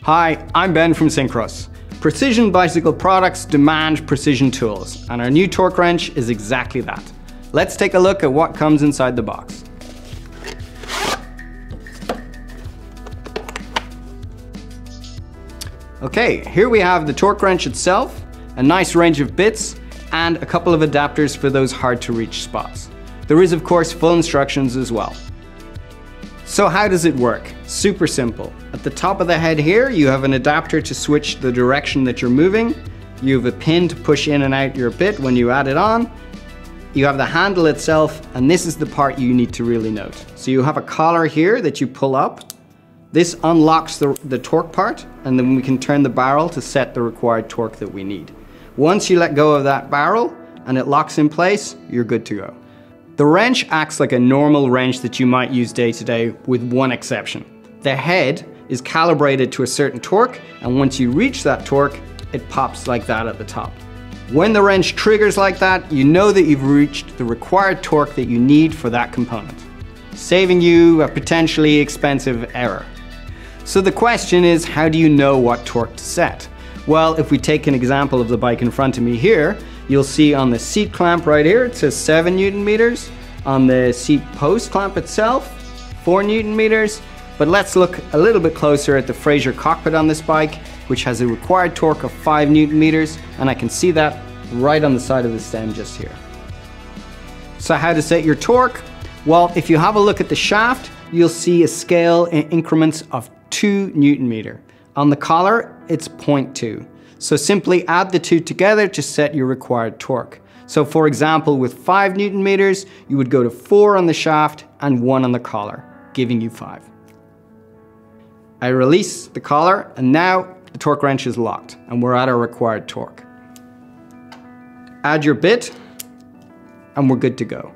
Hi, I'm Ben from Syncros. Precision bicycle products demand precision tools, and our new torque wrench is exactly that. Let's take a look at what comes inside the box. Okay, here we have the torque wrench itself, a nice range of bits, and a couple of adapters for those hard to reach spots. There is of course full instructions as well. So how does it work? Super simple. At the top of the head here, you have an adapter to switch the direction that you're moving. You have a pin to push in and out your bit when you add it on. You have the handle itself, and this is the part you need to really note. So you have a collar here that you pull up. This unlocks the torque part, and then we can turn the barrel to set the required torque that we need. Once you let go of that barrel and it locks in place, you're good to go. The wrench acts like a normal wrench that you might use day to day, with one exception. The head is calibrated to a certain torque, and once you reach that torque, it pops like that at the top. When the wrench triggers like that, you know that you've reached the required torque that you need for that component, saving you a potentially expensive error. So the question is, how do you know what torque to set? Well, if we take an example of the bike in front of me here, you'll see on the seat clamp right here, it says 7 Newton meters. On the seat post clamp itself, 4 Newton meters. But let's look a little bit closer at the Fraser cockpit on this bike, which has a required torque of 5 Newton meters, and I can see that right on the side of the stem just here. So how to set your torque? Well, if you have a look at the shaft, you'll see a scale in increments of 2 Newton meter. On the collar, it's 0.2. So simply add the two together to set your required torque. So for example, with 5 Newton meters, you would go to 4 on the shaft and 1 on the collar, giving you 5. I release the collar, and now the torque wrench is locked and we're at our required torque. Add your bit and we're good to go.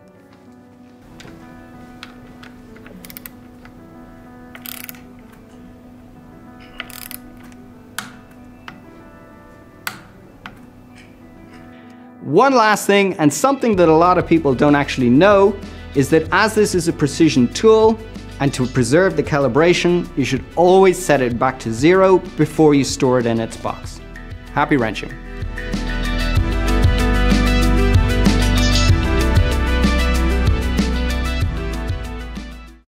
One last thing, and something that a lot of people don't actually know, is that as this is a precision tool, and to preserve the calibration, you should always set it back to 0 before you store it in its box. Happy wrenching.